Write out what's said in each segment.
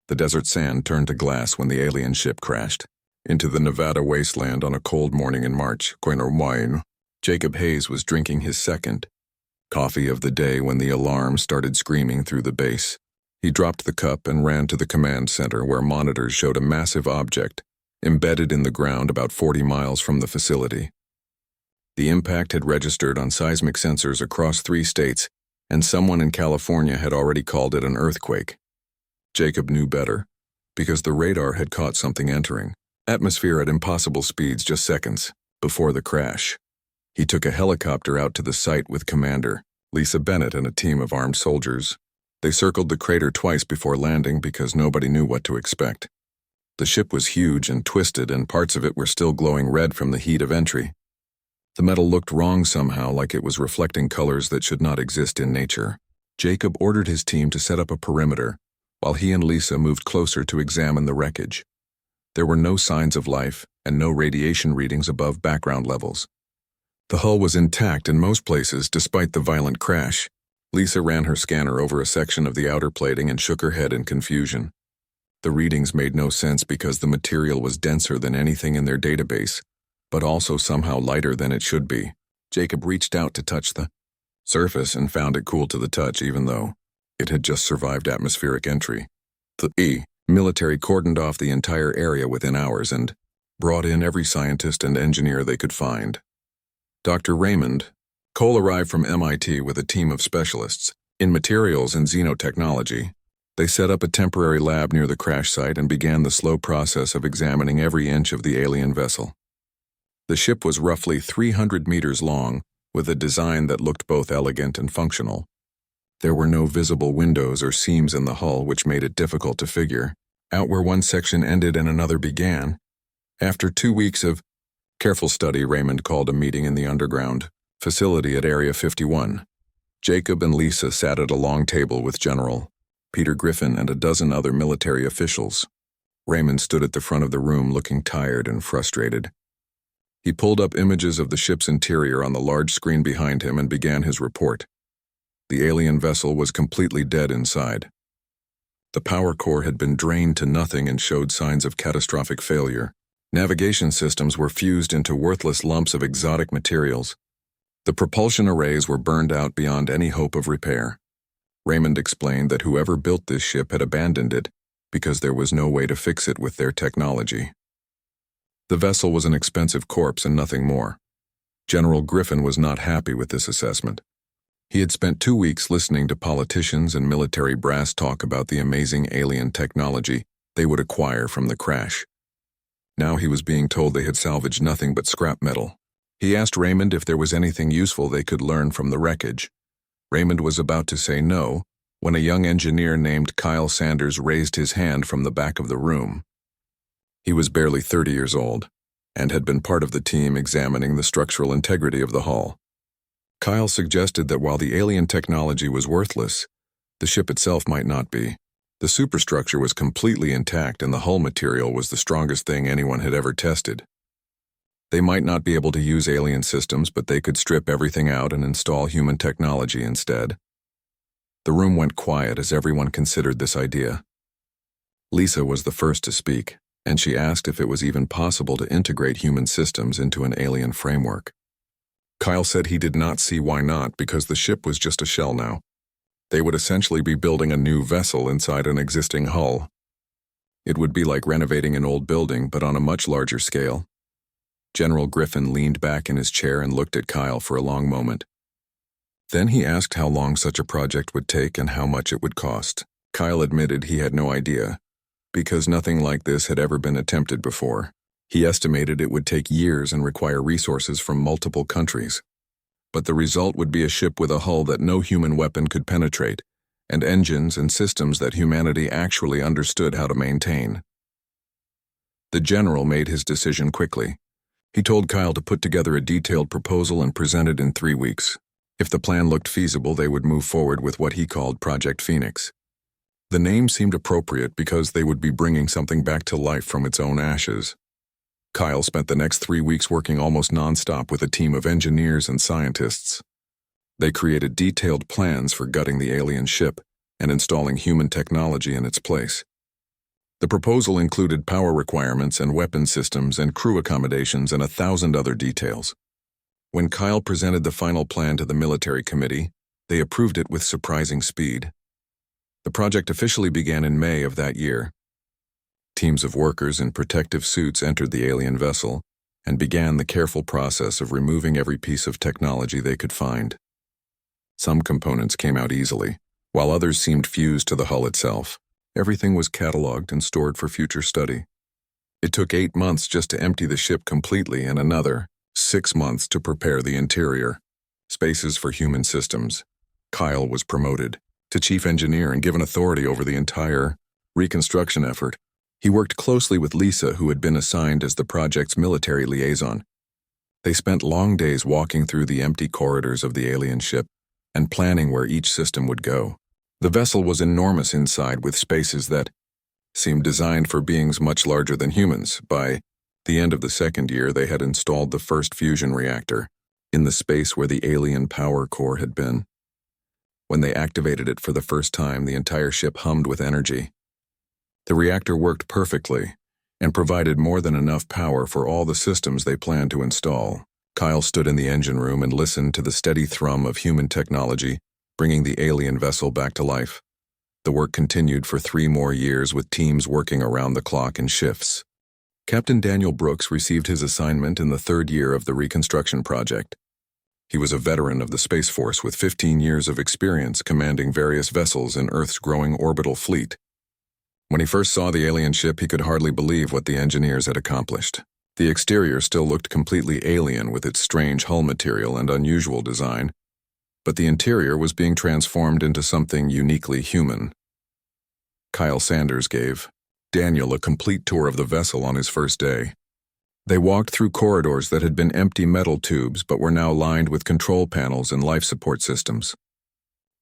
The desert sand turned to glass when the alien ship crashed into the Nevada wasteland on a cold morning in March. Jacob Hayes was drinking his second coffee of the day when the alarm started screaming through the base. He dropped the cup and ran to the command center where monitors showed a massive object embedded in the ground about 40 miles from the facility. The impact had registered on seismic sensors across 3 states, and someone in California had already called it an earthquake. Jacob knew better, because the radar had caught something entering atmosphere at impossible speeds just seconds before the crash. He took a helicopter out to the site with Commander Lisa Bennett and a team of armed soldiers. They circled the crater twice before landing because nobody knew what to expect. The ship was huge and twisted, and parts of it were still glowing red from the heat of entry. The metal looked wrong somehow, like it was reflecting colors that should not exist in nature. Jacob ordered his team to set up a perimeter, while he and Lisa moved closer to examine the wreckage. There were no signs of life and no radiation readings above background levels. The hull was intact in most places despite the violent crash. Lisa ran her scanner over a section of the outer plating and shook her head in confusion. The readings made no sense because the material was denser than anything in their database, but also somehow lighter than it should be. Jacob reached out to touch the surface and found it cool to the touch, even though it had just survived atmospheric entry. The military cordoned off the entire area within hours and brought in every scientist and engineer they could find. Dr. Raymond Cole arrived from MIT with a team of specialists in materials and xenotechnology. They set up a temporary lab near the crash site and began the slow process of examining every inch of the alien vessel. The ship was roughly 300 meters long, with a design that looked both elegant and functional. There were no visible windows or seams in the hull, which made it difficult to figure out where one section ended and another began. After 2 weeks of careful study, Raymond called a meeting in the underground facility at Area 51. Jacob and Lisa sat at a long table with General Peter Griffin and a dozen other military officials. Raymond stood at the front of the room looking tired and frustrated. He pulled up images of the ship's interior on the large screen behind him and began his report. The alien vessel was completely dead inside. The power core had been drained to nothing and showed signs of catastrophic failure. Navigation systems were fused into worthless lumps of exotic materials. The propulsion arrays were burned out beyond any hope of repair. Raymond explained that whoever built this ship had abandoned it because there was no way to fix it with their technology. The vessel was an expensive corpse and nothing more. General Griffin was not happy with this assessment. He had spent 2 weeks listening to politicians and military brass talk about the amazing alien technology they would acquire from the crash. Now he was being told they had salvaged nothing but scrap metal. He asked Raymond if there was anything useful they could learn from the wreckage. Raymond was about to say no when a young engineer named Kyle Sanders raised his hand from the back of the room. He was barely 30 years old and had been part of the team examining the structural integrity of the hull. Kyle suggested that while the alien technology was worthless, the ship itself might not be. The superstructure was completely intact and the hull material was the strongest thing anyone had ever tested. They might not be able to use alien systems, but they could strip everything out and install human technology instead. The room went quiet as everyone considered this idea. Lisa was the first to speak, and she asked if it was even possible to integrate human systems into an alien framework. Kyle said he did not see why not, because the ship was just a shell now. They would essentially be building a new vessel inside an existing hull. It would be like renovating an old building, but on a much larger scale. General Griffin leaned back in his chair and looked at Kyle for a long moment. Then he asked how long such a project would take and how much it would cost. Kyle admitted he had no idea, because nothing like this had ever been attempted before. He estimated it would take years and require resources from multiple countries. But the result would be a ship with a hull that no human weapon could penetrate, and engines and systems that humanity actually understood how to maintain. The general made his decision quickly. He told Kyle to put together a detailed proposal and present it in 3 weeks. If the plan looked feasible, they would move forward with what he called Project Phoenix. The name seemed appropriate because they would be bringing something back to life from its own ashes. Kyle spent the next 3 weeks working almost non-stop with a team of engineers and scientists. They created detailed plans for gutting the alien ship and installing human technology in its place. The proposal included power requirements and weapon systems and crew accommodations and 1,000 other details. When Kyle presented the final plan to the military committee, they approved it with surprising speed. The project officially began in May of that year. Teams of workers in protective suits entered the alien vessel and began the careful process of removing every piece of technology they could find. Some components came out easily, while others seemed fused to the hull itself. Everything was cataloged and stored for future study. It took 8 months just to empty the ship completely and another 6 months to prepare the interior. Spaces for human systems. Kyle was promoted to chief engineer and given authority over the entire reconstruction effort. He worked closely with Lisa, who had been assigned as the project's military liaison. They spent long days walking through the empty corridors of the alien ship and planning where each system would go. The vessel was enormous inside, with spaces that seemed designed for beings much larger than humans. By the end of the second year, they had installed the first fusion reactor in the space where the alien power core had been. When they activated it for the first time, the entire ship hummed with energy. The reactor worked perfectly and provided more than enough power for all the systems they planned to install. Kyle stood in the engine room and listened to the steady thrum of human technology, bringing the alien vessel back to life. The work continued for 3 more years, with teams working around the clock in shifts. Captain Daniel Brooks received his assignment in the 3rd year of the reconstruction project. He was a veteran of the Space Force with 15 years of experience commanding various vessels in Earth's growing orbital fleet. When he first saw the alien ship, he could hardly believe what the engineers had accomplished. The exterior still looked completely alien with its strange hull material and unusual design, but the interior was being transformed into something uniquely human. Kyle Sanders gave Daniel a complete tour of the vessel on his first day. They walked through corridors that had been empty metal tubes but were now lined with control panels and life support systems.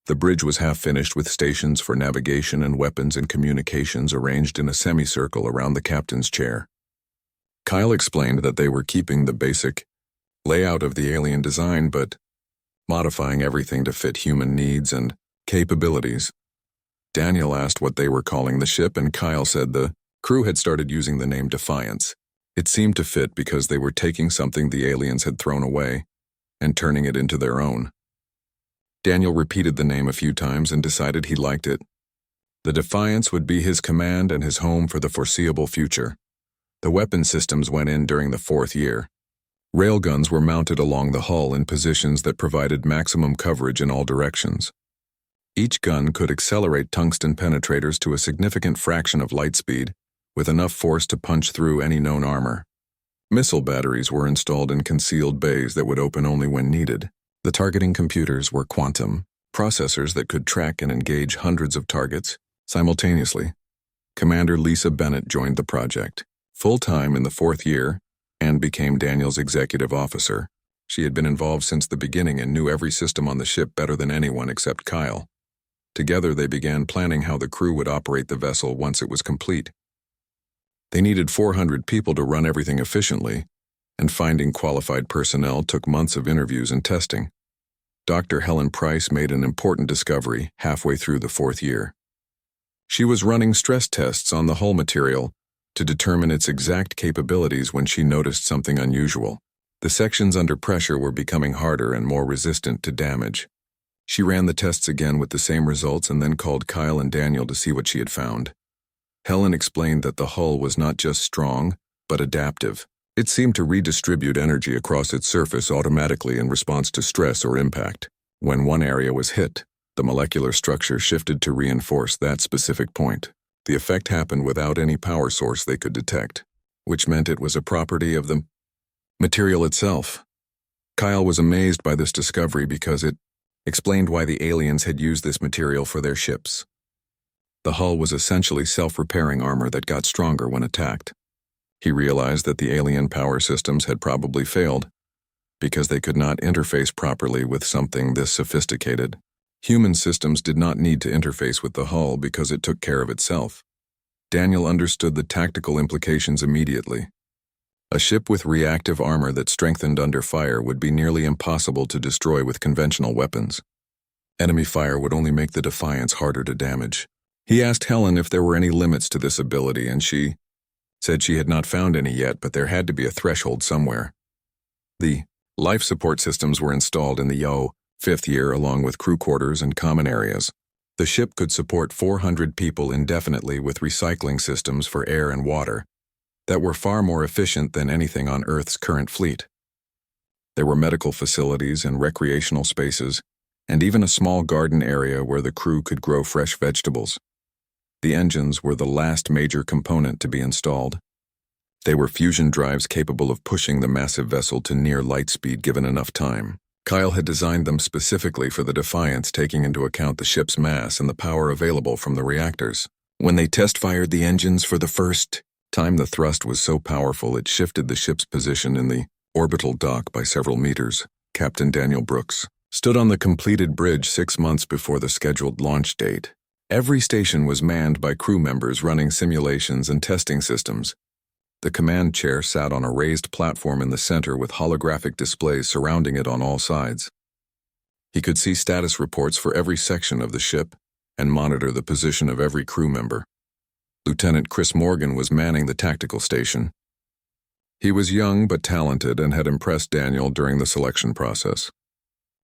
The bridge was half finished, with stations for navigation and weapons and communications arranged in a semicircle around the captain's chair. Kyle explained that they were keeping the basic layout of the alien design but modifying everything to fit human needs and capabilities. Daniel asked what they were calling the ship, and Kyle said the crew had started using the name Defiance. It seemed to fit because they were taking something the aliens had thrown away and turning it into their own. Daniel repeated the name a few times and decided he liked it. The Defiance would be his command and his home for the foreseeable future. The weapon systems went in during the 4th year. Railguns were mounted along the hull in positions that provided maximum coverage in all directions. Each gun could accelerate tungsten penetrators to a significant fraction of light speed, with enough force to punch through any known armor. Missile batteries were installed in concealed bays that would open only when needed. The targeting computers were quantum processors that could track and engage hundreds of targets simultaneously. Commander Lisa Bennett joined the project full-time in the 4th year and became Daniel's executive officer. She had been involved since the beginning and knew every system on the ship better than anyone except Kyle. Together they began planning how the crew would operate the vessel once it was complete. They needed 400 people to run everything efficiently, and finding qualified personnel took months of interviews and testing. Dr. Helen Price made an important discovery halfway through the 4th year. She was running stress tests on the hull material to determine its exact capabilities when she noticed something unusual. The sections under pressure were becoming harder and more resistant to damage. She ran the tests again with the same results and then called Kyle and Daniel to see what she had found. Helen explained that the hull was not just strong, but adaptive. It seemed to redistribute energy across its surface automatically in response to stress or impact. When one area was hit, the molecular structure shifted to reinforce that specific point. The effect happened without any power source they could detect, which meant it was a property of the material itself. Kyle was amazed by this discovery because it explained why the aliens had used this material for their ships. The hull was essentially self-repairing armor that got stronger when attacked. He realized that the alien power systems had probably failed because they could not interface properly with something this sophisticated. Human systems did not need to interface with the hull because it took care of itself. Daniel understood the tactical implications immediately. A ship with reactive armor that strengthened under fire would be nearly impossible to destroy with conventional weapons. Enemy fire would only make the Defiance harder to damage. He asked Helen if there were any limits to this ability, and she said she had not found any yet, but there had to be a threshold somewhere. The life support systems were installed in the fifth year along with crew quarters and common areas. The ship could support 400 people indefinitely with recycling systems for air and water that were far more efficient than anything on Earth's current fleet. There were medical facilities and recreational spaces, and even a small garden area where the crew could grow fresh vegetables. The engines were the last major component to be installed. They were fusion drives capable of pushing the massive vessel to near light speed given enough time. Kyle had designed them specifically for the Defiance, taking into account the ship's mass and the power available from the reactors. When they test-fired the engines for the first time, the thrust was so powerful it shifted the ship's position in the orbital dock by several meters. Captain Daniel Brooks stood on the completed bridge 6 months before the scheduled launch date. Every station was manned by crew members running simulations and testing systems. The command chair sat on a raised platform in the center with holographic displays surrounding it on all sides. He could see status reports for every section of the ship and monitor the position of every crew member. Lieutenant Chris Morgan was manning the tactical station. He was young but talented and had impressed Daniel during the selection process.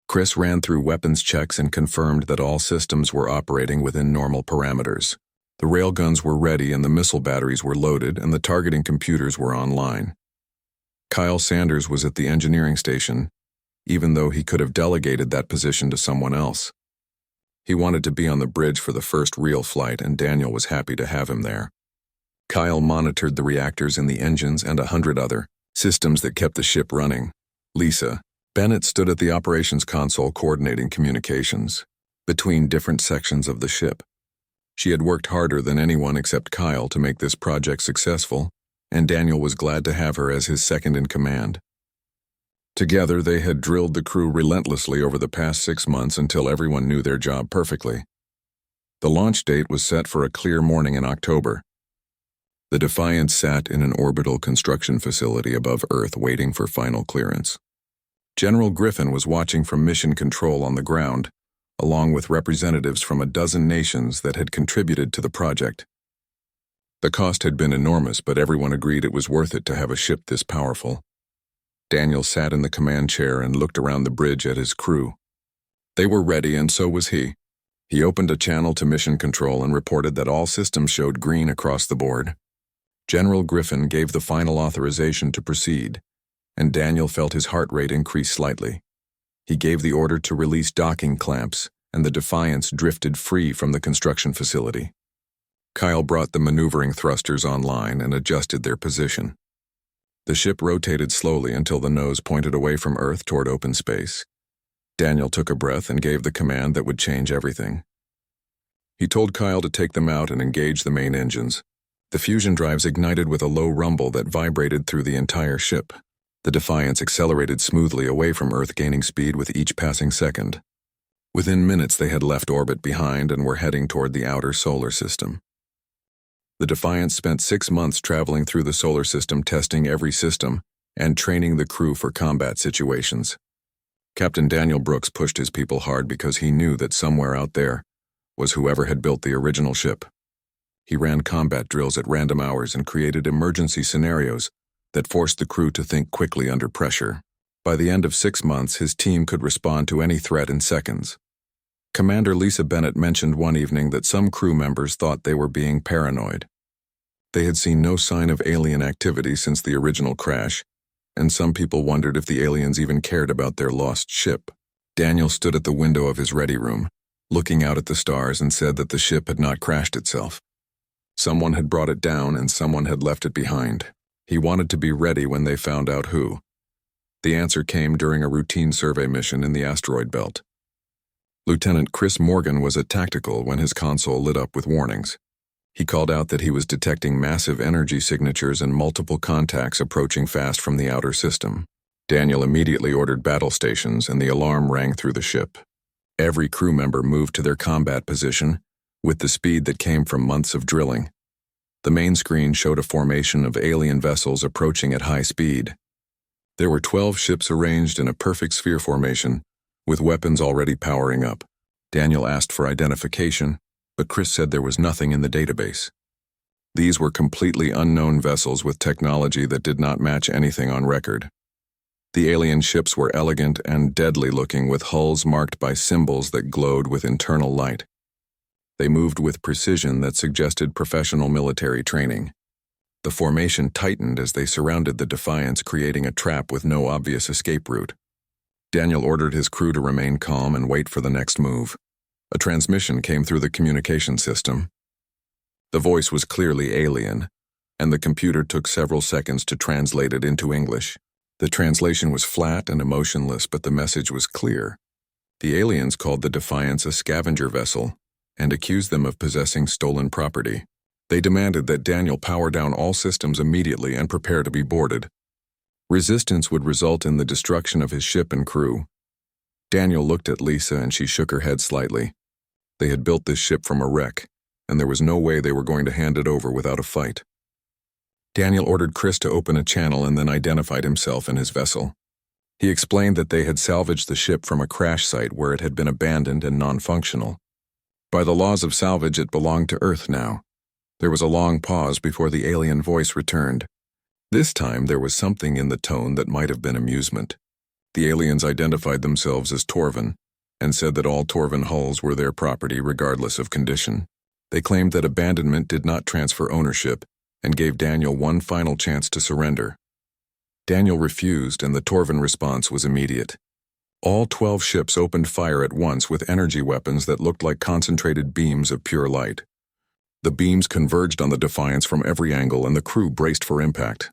Chris ran through weapons checks and confirmed that all systems were operating within normal parameters. The railguns were ready and the missile batteries were loaded and the targeting computers were online. Kyle Sanders was at the engineering station, even though he could have delegated that position to someone else. He wanted to be on the bridge for the first real flight, and Daniel was happy to have him there. Kyle monitored the reactors and the engines and 100 other systems that kept the ship running. Lisa Bennett stood at the operations console coordinating communications between different sections of the ship. She had worked harder than anyone except Kyle to make this project successful, and Daniel was glad to have her as his second in command. Together, they had drilled the crew relentlessly over the past 6 months until everyone knew their job perfectly. The launch date was set for a clear morning in October. The Defiance sat in an orbital construction facility above Earth waiting for final clearance. General Griffin was watching from mission control on the ground, along with representatives from a dozen nations that had contributed to the project. The cost had been enormous, but everyone agreed it was worth it to have a ship this powerful. Daniel sat in the command chair and looked around the bridge at his crew. They were ready, and so was he. He opened a channel to mission control and reported that all systems showed green across the board. General Griffin gave the final authorization to proceed, and Daniel felt his heart rate increase slightly. He gave the order to release docking clamps, and the Defiance drifted free from the construction facility. Kyle brought the maneuvering thrusters online and adjusted their position. The ship rotated slowly until the nose pointed away from Earth toward open space. Daniel took a breath and gave the command that would change everything. He told Kyle to take them out and engage the main engines. The fusion drives ignited with a low rumble that vibrated through the entire ship. The Defiance accelerated smoothly away from Earth, gaining speed with each passing second. Within minutes, they had left orbit behind and were heading toward the outer solar system. The Defiance spent 6 months traveling through the solar system, testing every system and training the crew for combat situations. Captain Daniel Brooks pushed his people hard because he knew that somewhere out there was whoever had built the original ship. He ran combat drills at random hours and created emergency scenarios that forced the crew to think quickly under pressure. By the end of 6 months, his team could respond to any threat in seconds. Commander Lisa Bennett mentioned one evening that some crew members thought they were being paranoid. They had seen no sign of alien activity since the original crash, and some people wondered if the aliens even cared about their lost ship. Daniel stood at the window of his ready room, looking out at the stars, and said that the ship had not crashed itself. Someone had brought it down and someone had left it behind. He wanted to be ready when they found out who. The answer came during a routine survey mission in the asteroid belt. Lieutenant Chris Morgan was at tactical when his console lit up with warnings. He called out that he was detecting massive energy signatures and multiple contacts approaching fast from the outer system. Daniel immediately ordered battle stations, and the alarm rang through the ship. Every crew member moved to their combat position with the speed that came from months of drilling. The main screen showed a formation of alien vessels approaching at high speed. There were 12 ships arranged in a perfect sphere formation, with weapons already powering up. Daniel asked for identification, but Chris said there was nothing in the database. These were completely unknown vessels with technology that did not match anything on record. The alien ships were elegant and deadly-looking, with hulls marked by symbols that glowed with internal light. They moved with precision that suggested professional military training. The formation tightened as they surrounded the Defiance, creating a trap with no obvious escape route. Daniel ordered his crew to remain calm and wait for the next move. A transmission came through the communication system. The voice was clearly alien, and the computer took several seconds to translate it into English. The translation was flat and emotionless, but the message was clear. The aliens called the Defiance a scavenger vessel and accused them of possessing stolen property. They demanded that Daniel power down all systems immediately and prepare to be boarded. Resistance would result in the destruction of his ship and crew. Daniel looked at Lisa and she shook her head slightly. They had built this ship from a wreck, and there was no way they were going to hand it over without a fight. Daniel ordered Chris to open a channel and then identified himself and his vessel. He explained that they had salvaged the ship from a crash site where it had been abandoned and non-functional. By the laws of salvage, it belonged to Earth now. There was a long pause before the alien voice returned. This time there was something in the tone that might have been amusement. The aliens identified themselves as Torvin and said that all Torvin hulls were their property regardless of condition. They claimed that abandonment did not transfer ownership and gave Daniel one final chance to surrender. Daniel refused, and the Torvin response was immediate. All 12 ships opened fire at once with energy weapons that looked like concentrated beams of pure light. The beams converged on the Defiance from every angle, and the crew braced for impact.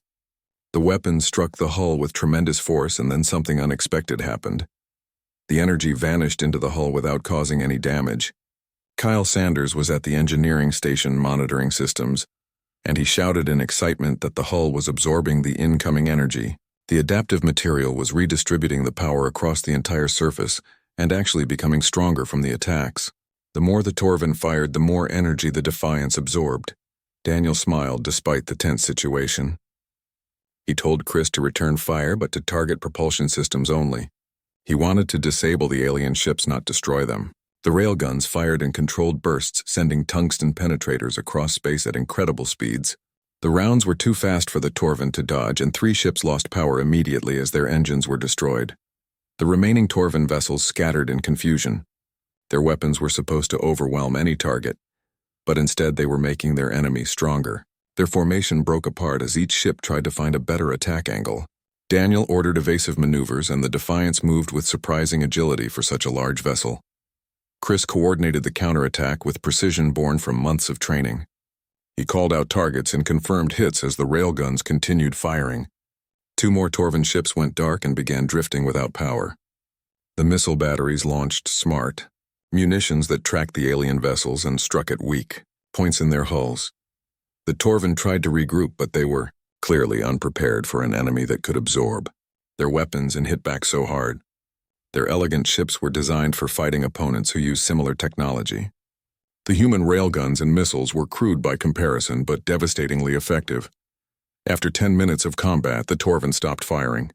The weapons struck the hull with tremendous force, and then something unexpected happened. The energy vanished into the hull without causing any damage. Kyle Sanders was at the engineering station monitoring systems, and he shouted in excitement that the hull was absorbing the incoming energy. The adaptive material was redistributing the power across the entire surface and actually becoming stronger from the attacks. The more the Torvin fired, the more energy the Defiance absorbed. Daniel smiled despite the tense situation. He told Chris to return fire, but to target propulsion systems only. He wanted to disable the alien ships, not destroy them. The railguns fired in controlled bursts, sending tungsten penetrators across space at incredible speeds. The rounds were too fast for the Torvin to dodge, and 3 ships lost power immediately as their engines were destroyed. The remaining Torvin vessels scattered in confusion. Their weapons were supposed to overwhelm any target, but instead they were making their enemies stronger. Their formation broke apart as each ship tried to find a better attack angle. Daniel ordered evasive maneuvers, and the Defiance moved with surprising agility for such a large vessel. Chris coordinated the counterattack with precision born from months of training. He called out targets and confirmed hits as the railguns continued firing. 2 more Torvin ships went dark and began drifting without power. The missile batteries launched smart munitions that tracked the alien vessels and struck at weak points in their hulls. The Torvin tried to regroup, but they were clearly unprepared for an enemy that could absorb their weapons and hit back so hard. Their elegant ships were designed for fighting opponents who used similar technology. The human railguns and missiles were crude by comparison, but devastatingly effective. After 10 minutes of combat, the Torvin stopped firing.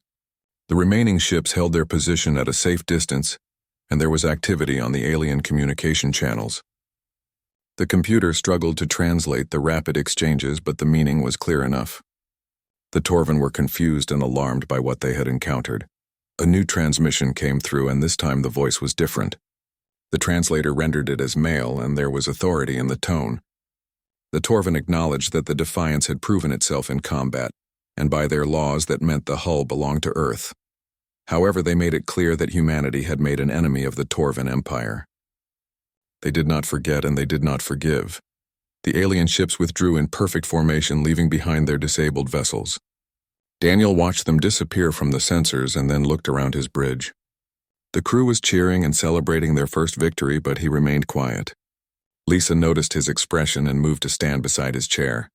The remaining ships held their position at a safe distance, and there was activity on the alien communication channels. The computer struggled to translate the rapid exchanges, but the meaning was clear enough. The Torvin were confused and alarmed by what they had encountered. A new transmission came through, and this time the voice was different. The translator rendered it as male, and there was authority in the tone. The Torvin acknowledged that the Defiance had proven itself in combat, and by their laws that meant the hull belonged to Earth. However, they made it clear that humanity had made an enemy of the Torvin Empire. They did not forget, and they did not forgive. The alien ships withdrew in perfect formation, leaving behind their disabled vessels. Daniel watched them disappear from the sensors and then looked around his bridge. The crew was cheering and celebrating their first victory, but he remained quiet. Lisa noticed his expression and moved to stand beside his chair.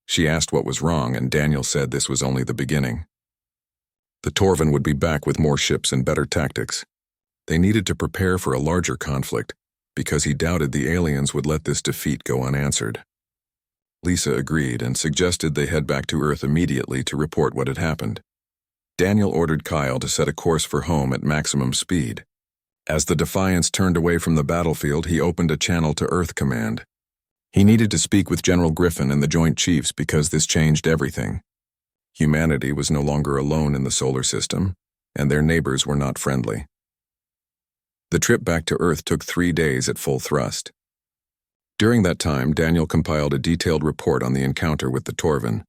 She asked what was wrong, and Daniel said this was only the beginning. The Torvin would be back with more ships and better tactics. They needed to prepare for a larger conflict, because he doubted the aliens would let this defeat go unanswered. Lisa agreed and suggested they head back to Earth immediately to report what had happened. Daniel ordered Kyle to set a course for home at maximum speed. As the Defiance turned away from the battlefield, he opened a channel to Earth Command. He needed to speak with General Griffin and the Joint Chiefs because this changed everything. Humanity was no longer alone in the solar system, and their neighbors were not friendly. The trip back to Earth took 3 days at full thrust. During that time, Daniel compiled a detailed report on the encounter with the Torvin.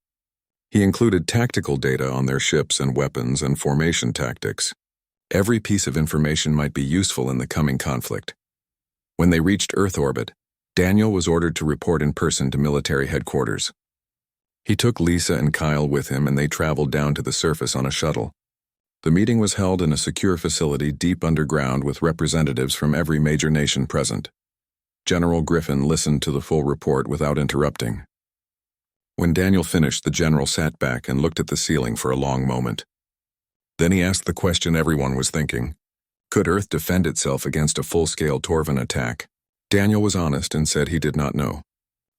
He included tactical data on their ships and weapons and formation tactics. Every piece of information might be useful in the coming conflict. When they reached Earth orbit, Daniel was ordered to report in person to military headquarters. He took Lisa and Kyle with him and they traveled down to the surface on a shuttle. The meeting was held in a secure facility deep underground with representatives from every major nation present. General Griffin listened to the full report without interrupting. When Daniel finished, the general sat back and looked at the ceiling for a long moment. Then he asked the question everyone was thinking. Could Earth defend itself against a full-scale Torvin attack? Daniel was honest and said he did not know.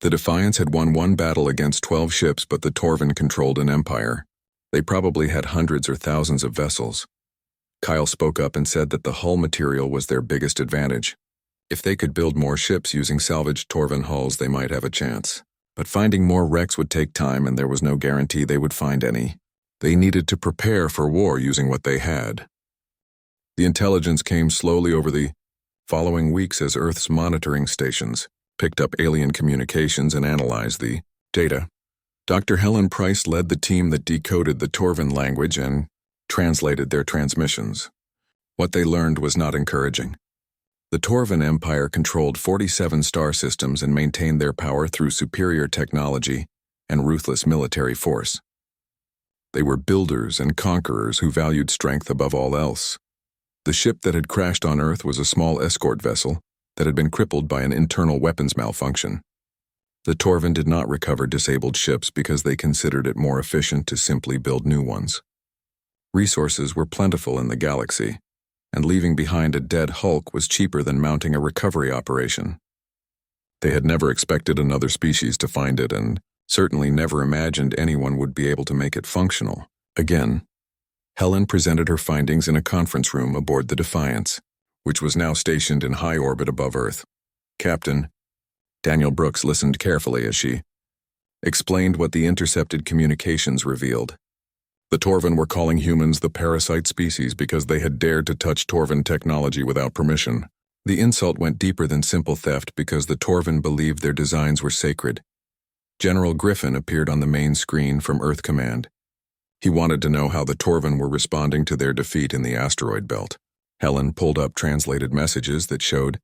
The Defiance had won one battle against 12 ships, but the Torvin controlled an empire. They probably had hundreds or thousands of vessels. Kyle spoke up and said that the hull material was their biggest advantage. If they could build more ships using salvaged Torvin hulls, they might have a chance. But finding more wrecks would take time and there was no guarantee they would find any. They needed to prepare for war using what they had. The intelligence came slowly over the following weeks as Earth's monitoring stations picked up alien communications and analyzed the data. Dr. Helen Price led the team that decoded the Torvin language and translated their transmissions. What they learned was not encouraging. The Torvin Empire controlled 47 star systems and maintained their power through superior technology and ruthless military force. They were builders and conquerors who valued strength above all else. The ship that had crashed on Earth was a small escort vessel that had been crippled by an internal weapons malfunction. The Torvin did not recover disabled ships because they considered it more efficient to simply build new ones. Resources were plentiful in the galaxy, and leaving behind a dead Hulk was cheaper than mounting a recovery operation. They had never expected another species to find it and certainly never imagined anyone would be able to make it functional. Again, Helen presented her findings in a conference room aboard the Defiance, which was now stationed in high orbit above Earth. Captain Daniel Brooks listened carefully as she explained what the intercepted communications revealed. The Torvin were calling humans the parasite species because they had dared to touch Torvin technology without permission. The insult went deeper than simple theft because the Torvin believed their designs were sacred. General Griffin appeared on the main screen from Earth Command. He wanted to know how the Torvin were responding to their defeat in the asteroid belt. Helen pulled up translated messages that showed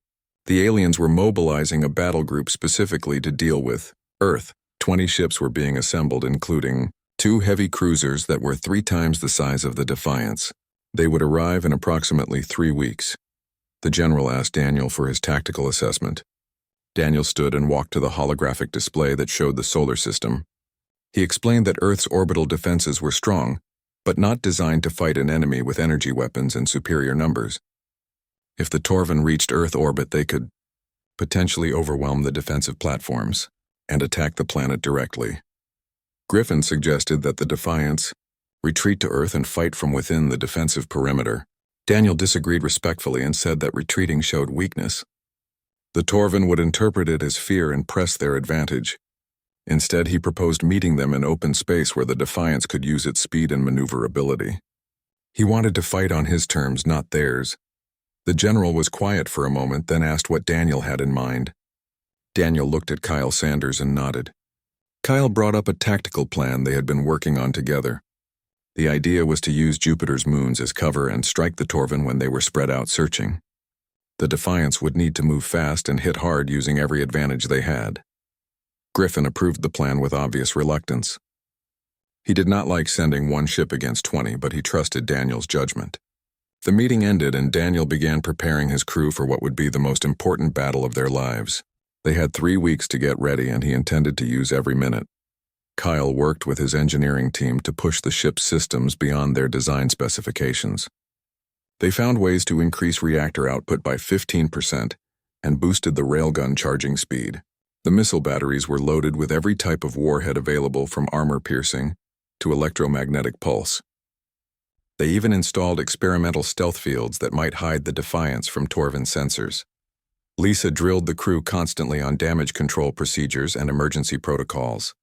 the aliens were mobilizing a battle group specifically to deal with Earth. 20 ships were being assembled, including 2 heavy cruisers that were 3 times the size of the Defiance. They would arrive in approximately 3 weeks. The general asked Daniel for his tactical assessment. Daniel stood and walked to the holographic display that showed the solar system. He explained that Earth's orbital defenses were strong, but not designed to fight an enemy with energy weapons in superior numbers. If the Torvin reached Earth orbit, they could potentially overwhelm the defensive platforms and attack the planet directly. Griffin suggested that the Defiance retreat to Earth and fight from within the defensive perimeter. Daniel disagreed respectfully and said that retreating showed weakness. The Torvin would interpret it as fear and press their advantage. Instead, he proposed meeting them in open space where the Defiance could use its speed and maneuverability. He wanted to fight on his terms, not theirs. The general was quiet for a moment, then asked what Daniel had in mind. Daniel looked at Kyle Sanders and nodded. Kyle brought up a tactical plan they had been working on together. The idea was to use Jupiter's moons as cover and strike the Torvin when they were spread out searching. The Defiance would need to move fast and hit hard using every advantage they had. Griffin approved the plan with obvious reluctance. He did not like sending 1 ship against 20, but he trusted Daniel's judgment. The meeting ended and Daniel began preparing his crew for what would be the most important battle of their lives. They had 3 weeks to get ready and he intended to use every minute. Kyle worked with his engineering team to push the ship's systems beyond their design specifications. They found ways to increase reactor output by 15% and boosted the railgun charging speed. The missile batteries were loaded with every type of warhead available from armor-piercing to electromagnetic pulse. They even installed experimental stealth fields that might hide the Defiance from Torvin's sensors. Lisa drilled the crew constantly on damage control procedures and emergency protocols.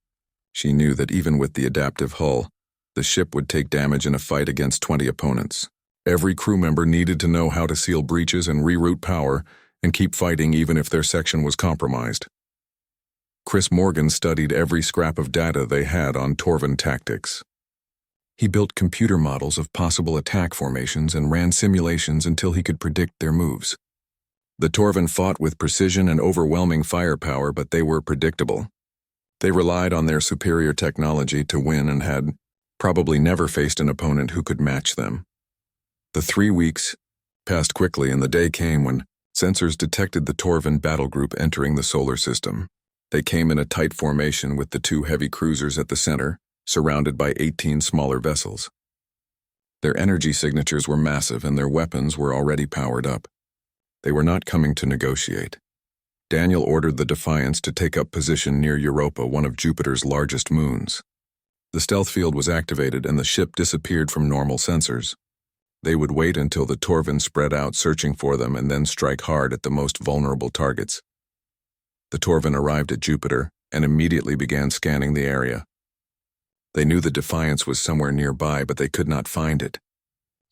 She knew that even with the adaptive hull, the ship would take damage in a fight against 20 opponents. Every crew member needed to know how to seal breaches and reroute power and keep fighting even if their section was compromised. Chris Morgan studied every scrap of data they had on Torvin tactics. He built computer models of possible attack formations and ran simulations until he could predict their moves. The Torvin fought with precision and overwhelming firepower, but they were predictable. They relied on their superior technology to win and had probably never faced an opponent who could match them. The 3 weeks passed quickly, and the day came when sensors detected the Torvin battle group entering the solar system. They came in a tight formation with the 2 heavy cruisers at the center, surrounded by 18 smaller vessels. Their energy signatures were massive and their weapons were already powered up. They were not coming to negotiate. Daniel ordered the Defiance to take up position near Europa, one of Jupiter's largest moons. The stealth field was activated and the ship disappeared from normal sensors. They would wait until the Torvin spread out searching for them and then strike hard at the most vulnerable targets. The Torvin arrived at Jupiter and immediately began scanning the area. They knew the Defiance was somewhere nearby, but they could not find it.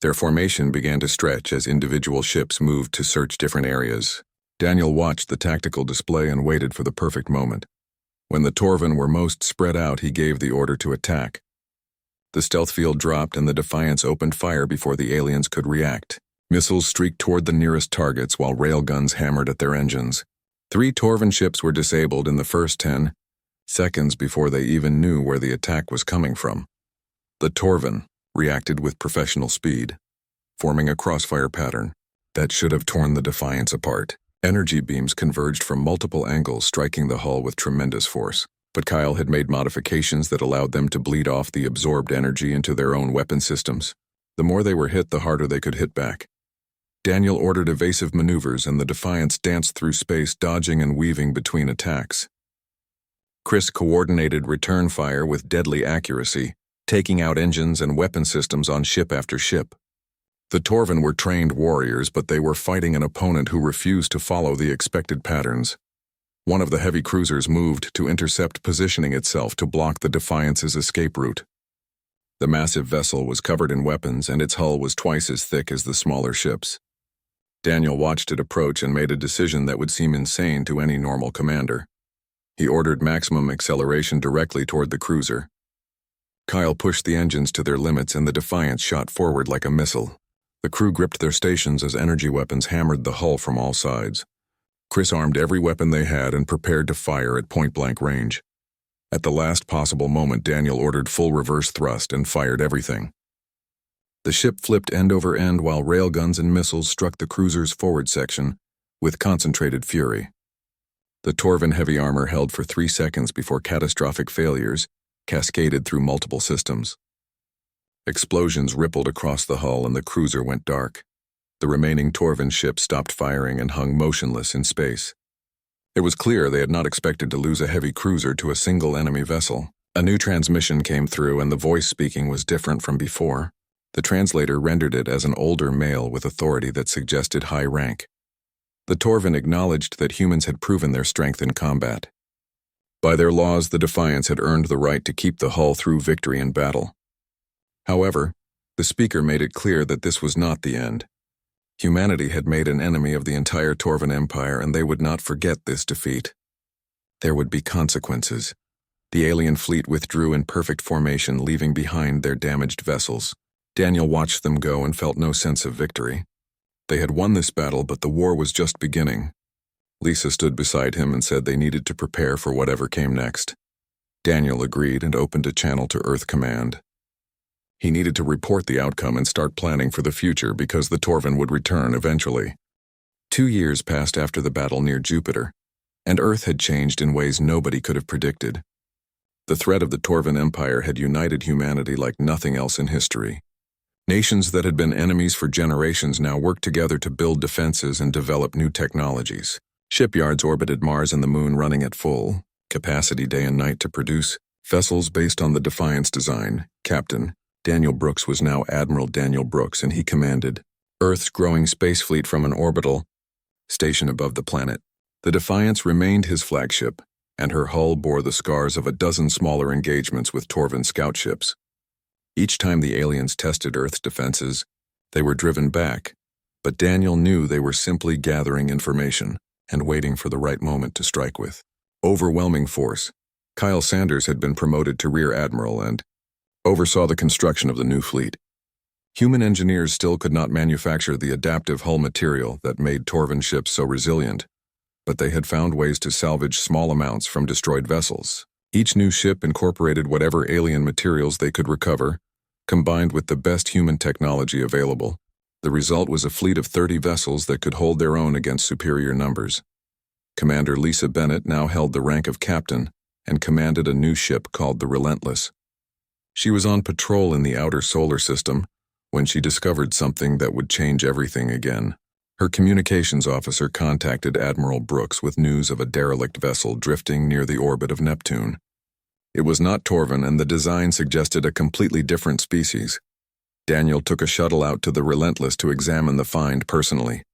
Their formation began to stretch as individual ships moved to search different areas. Daniel watched the tactical display and waited for the perfect moment. When the Torvin were most spread out, he gave the order to attack. The stealth field dropped and the Defiance opened fire before the aliens could react. Missiles streaked toward the nearest targets while railguns hammered at their engines. 3 Torvin ships were disabled in the first 10 seconds before they even knew where the attack was coming from. The Torvin reacted with professional speed, forming a crossfire pattern that should have torn the Defiance apart. Energy beams converged from multiple angles, striking the hull with tremendous force. But Kyle had made modifications that allowed them to bleed off the absorbed energy into their own weapon systems. The more they were hit, the harder they could hit back. Daniel ordered evasive maneuvers, and the Defiance danced through space, dodging and weaving between attacks. Chris coordinated return fire with deadly accuracy, taking out engines and weapon systems on ship after ship. The Torvin were trained warriors, but they were fighting an opponent who refused to follow the expected patterns. One of the heavy cruisers moved to intercept, positioning itself to block the Defiance's escape route. The massive vessel was covered in weapons, and its hull was twice as thick as the smaller ships. Daniel watched it approach and made a decision that would seem insane to any normal commander. He ordered maximum acceleration directly toward the cruiser. Kyle pushed the engines to their limits, and the Defiance shot forward like a missile. The crew gripped their stations as energy weapons hammered the hull from all sides. Chris armed every weapon they had and prepared to fire at point-blank range. At the last possible moment, Daniel ordered full reverse thrust and fired everything. The ship flipped end over end while railguns and missiles struck the cruiser's forward section with concentrated fury. The Torvin heavy armor held for 3 seconds before catastrophic failures cascaded through multiple systems. Explosions rippled across the hull and the cruiser went dark. The remaining Torvin ships stopped firing and hung motionless in space. It was clear they had not expected to lose a heavy cruiser to a single enemy vessel. A new transmission came through, and the voice speaking was different from before. The translator rendered it as an older male with authority that suggested high rank. The Torvin acknowledged that humans had proven their strength in combat. By their laws, the Defiance had earned the right to keep the hull through victory in battle. However, the speaker made it clear that this was not the end. Humanity had made an enemy of the entire Torvin Empire, and they would not forget this defeat. There would be consequences. The alien fleet withdrew in perfect formation, leaving behind their damaged vessels. Daniel watched them go and felt no sense of victory. They had won this battle, but the war was just beginning. Lisa stood beside him and said they needed to prepare for whatever came next. Daniel agreed and opened a channel to Earth Command. He needed to report the outcome and start planning for the future because the Torvin would return eventually. 2 years passed after the battle near Jupiter, and Earth had changed in ways nobody could have predicted. The threat of the Torvin Empire had united humanity like nothing else in history. Nations that had been enemies for generations now worked together to build defenses and develop new technologies. Shipyards orbited Mars and the Moon, running at full capacity day and night to produce vessels based on the Defiance design. Captain Daniel Brooks was now Admiral Daniel Brooks, and he commanded Earth's growing space fleet from an orbital station above the planet. The Defiance remained his flagship, and her hull bore the scars of a dozen smaller engagements with Torvan scout ships. Each time the aliens tested Earth's defenses, they were driven back, but Daniel knew they were simply gathering information and waiting for the right moment to strike with overwhelming force. Kyle Sanders had been promoted to Rear Admiral and oversaw the construction of the new fleet. Human engineers still could not manufacture the adaptive hull material that made Torvan ships so resilient, but they had found ways to salvage small amounts from destroyed vessels. Each new ship incorporated whatever alien materials they could recover, combined with the best human technology available. The result was a fleet of 30 vessels that could hold their own against superior numbers. Commander Lisa Bennett now held the rank of captain and commanded a new ship called the Relentless. She was on patrol in the outer solar system when she discovered something that would change everything again. Her communications officer contacted Admiral Brooks with news of a derelict vessel drifting near the orbit of Neptune. It was not Torvan, and the design suggested a completely different species. Daniel took a shuttle out to the Relentless to examine the find personally.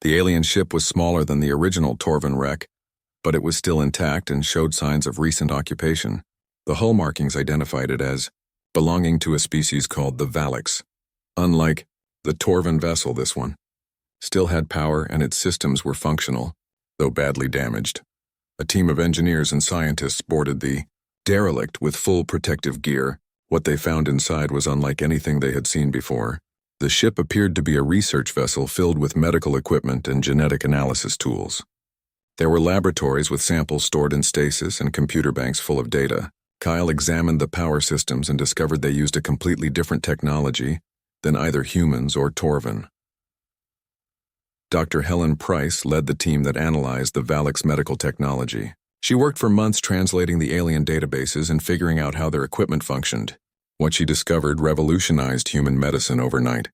The alien ship was smaller than the original Torvan wreck, but it was still intact and showed signs of recent occupation. The hull markings identified it as belonging to a species called the Valix. Unlike the Torvan vessel, this one still had power and its systems were functional, though badly damaged. A team of engineers and scientists boarded the derelict with full protective gear. What they found inside was unlike anything they had seen before. The ship appeared to be a research vessel filled with medical equipment and genetic analysis tools. There were laboratories with samples stored in stasis and computer banks full of data. Kyle examined the power systems and discovered they used a completely different technology than either humans or Torvan. Dr. Helen Price led the team that analyzed the Valix medical technology. She worked for months translating the alien databases and figuring out how their equipment functioned. What she discovered revolutionized human medicine overnight.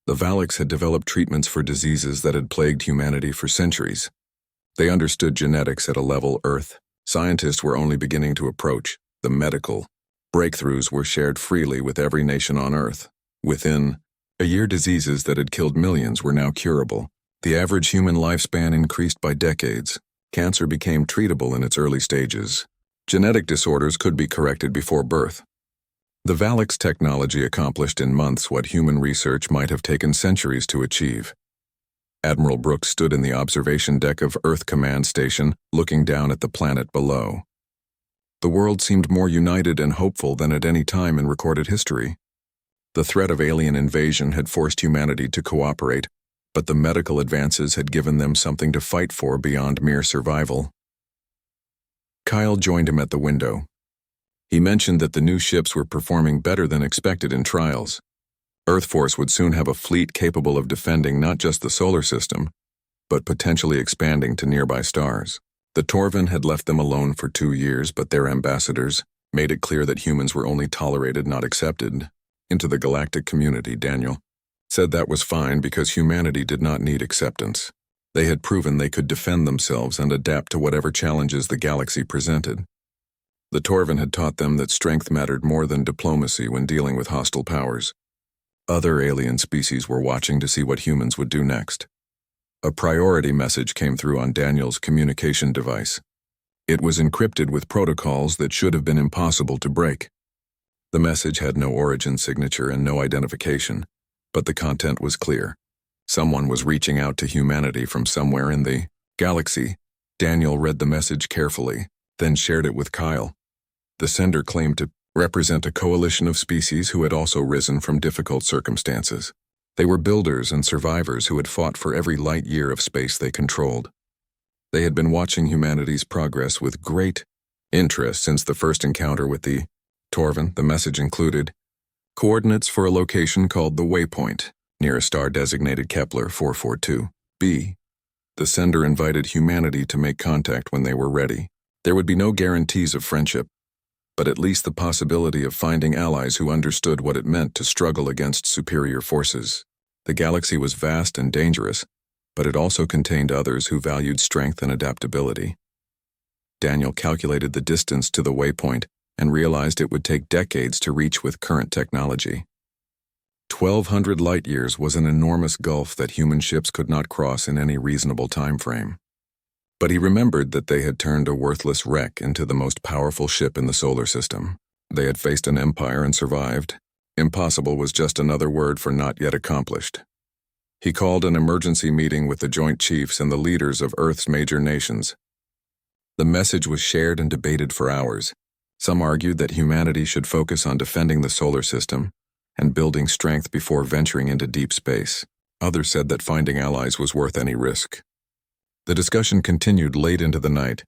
The Valix had developed treatments for diseases that had plagued humanity for centuries. They understood genetics at a level Earth scientists were only beginning to approach. The medical breakthroughs were shared freely with every nation on Earth. Within a year, diseases that had killed millions were now curable. The average human lifespan increased by decades. Cancer became treatable in its early stages. Genetic disorders could be corrected before birth. The Valix technology accomplished in months what human research might have taken centuries to achieve. Admiral Brooks stood in the observation deck of Earth Command Station, looking down at the planet below. The world seemed more united and hopeful than at any time in recorded history. The threat of alien invasion had forced humanity to cooperate, but the medical advances had given them something to fight for beyond mere survival. Kyle joined him at the window. He mentioned that the new ships were performing better than expected in trials. Earth Force would soon have a fleet capable of defending not just the solar system, but potentially expanding to nearby stars. The Torvan had left them alone for 2 years, but their ambassadors made it clear that humans were only tolerated, not accepted, into the galactic community. Daniel said that was fine because humanity did not need acceptance. They had proven they could defend themselves and adapt to whatever challenges the galaxy presented. The Torvan had taught them that strength mattered more than diplomacy when dealing with hostile powers. Other alien species were watching to see what humans would do next. A priority message came through on Daniel's communication device. It was encrypted with protocols that should have been impossible to break. The message had no origin signature and no identification, but the content was clear. Someone was reaching out to humanity from somewhere in the galaxy. Daniel read the message carefully, then shared it with Kyle. The sender claimed to represent a coalition of species who had also risen from difficult circumstances. They were builders and survivors who had fought for every light year of space they controlled. They had been watching humanity's progress with great interest since the first encounter with the Torvan. The message included coordinates for a location called the Waypoint, near a star designated Kepler 442b. The sender invited humanity to make contact when they were ready. There would be no guarantees of friendship, but at least the possibility of finding allies who understood what it meant to struggle against superior forces. The galaxy was vast and dangerous, but it also contained others who valued strength and adaptability. Daniel calculated the distance to the Waypoint and realized it would take decades to reach with current technology. 1,200 light-years was an enormous gulf that human ships could not cross in any reasonable time frame. But he remembered that they had turned a worthless wreck into the most powerful ship in the solar system. They had faced an empire and survived. Impossible was just another word for not yet accomplished. He called an emergency meeting with the Joint Chiefs and the leaders of Earth's major nations. The message was shared and debated for hours. Some argued that humanity should focus on defending the solar system and building strength before venturing into deep space. Others said that finding allies was worth any risk. The discussion continued late into the night.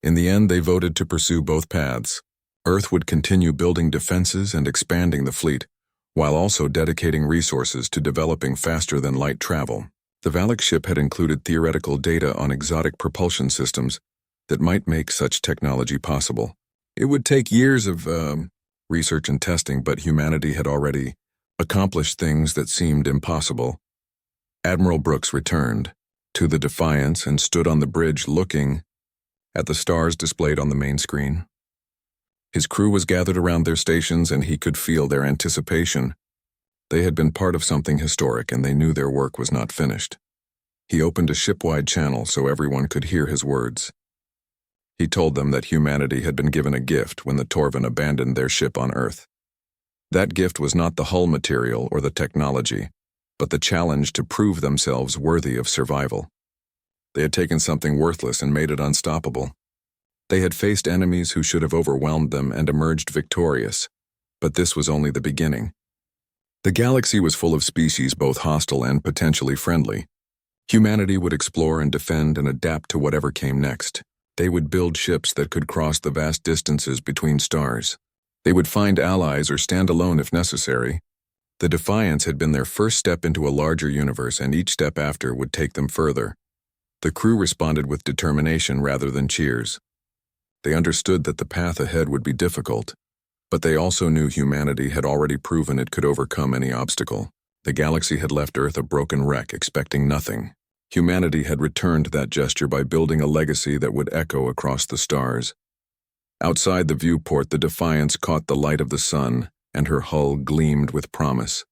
In the end, they voted to pursue both paths. Earth would continue building defenses and expanding the fleet, while also dedicating resources to developing faster-than-light travel. The Valak ship had included theoretical data on exotic propulsion systems that might make such technology possible. It would take years of research and testing, but humanity had already accomplished things that seemed impossible. Admiral Brooks returned to the Defiance and stood on the bridge looking at the stars displayed on the main screen. His crew was gathered around their stations and he could feel their anticipation. They had been part of something historic and they knew their work was not finished. He opened a ship-wide channel so everyone could hear his words. He told them that humanity had been given a gift when the Torvin abandoned their ship on Earth. That gift was not the hull material or the technology, but the challenge to prove themselves worthy of survival. They had taken something worthless and made it unstoppable. They had faced enemies who should have overwhelmed them and emerged victorious, but this was only the beginning. The galaxy was full of species both hostile and potentially friendly. Humanity would explore and defend and adapt to whatever came next. They would build ships that could cross the vast distances between stars. They would find allies or stand alone if necessary. The Defiance had been their first step into a larger universe, and each step after would take them further. The crew responded with determination rather than cheers. They understood that the path ahead would be difficult, but they also knew humanity had already proven it could overcome any obstacle. The galaxy had left Earth a broken wreck, expecting nothing. Humanity had returned that gesture by building a legacy that would echo across the stars. Outside the viewport, the Defiance caught the light of the sun, and her hull gleamed with promise.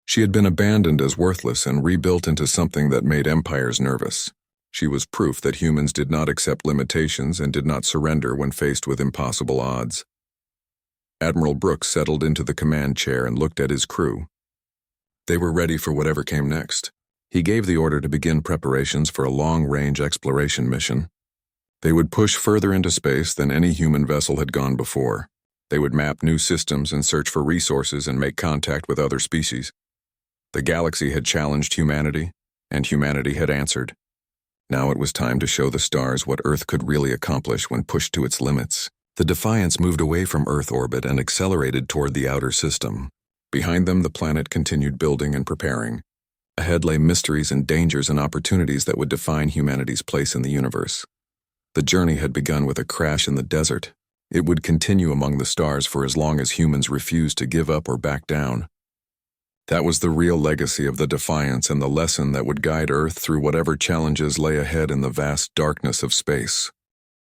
She had been abandoned as worthless and rebuilt into something that made empires nervous. She was proof that humans did not accept limitations and did not surrender when faced with impossible odds. Admiral Brooks settled into the command chair and looked at his crew. They were ready for whatever came next. He gave the order to begin preparations for a long-range exploration mission. They would push further into space than any human vessel had gone before. They would map new systems and search for resources and make contact with other species. The galaxy had challenged humanity, and humanity had answered. Now it was time to show the stars what Earth could really accomplish when pushed to its limits. The Defiance moved away from Earth orbit and accelerated toward the outer system. Behind them, the planet continued building and preparing. Ahead lay mysteries and dangers and opportunities that would define humanity's place in the universe. The journey had begun with a crash in the desert. It would continue among the stars for as long as humans refused to give up or back down. That was the real legacy of the Defiance and the lesson that would guide Earth through whatever challenges lay ahead in the vast darkness of space.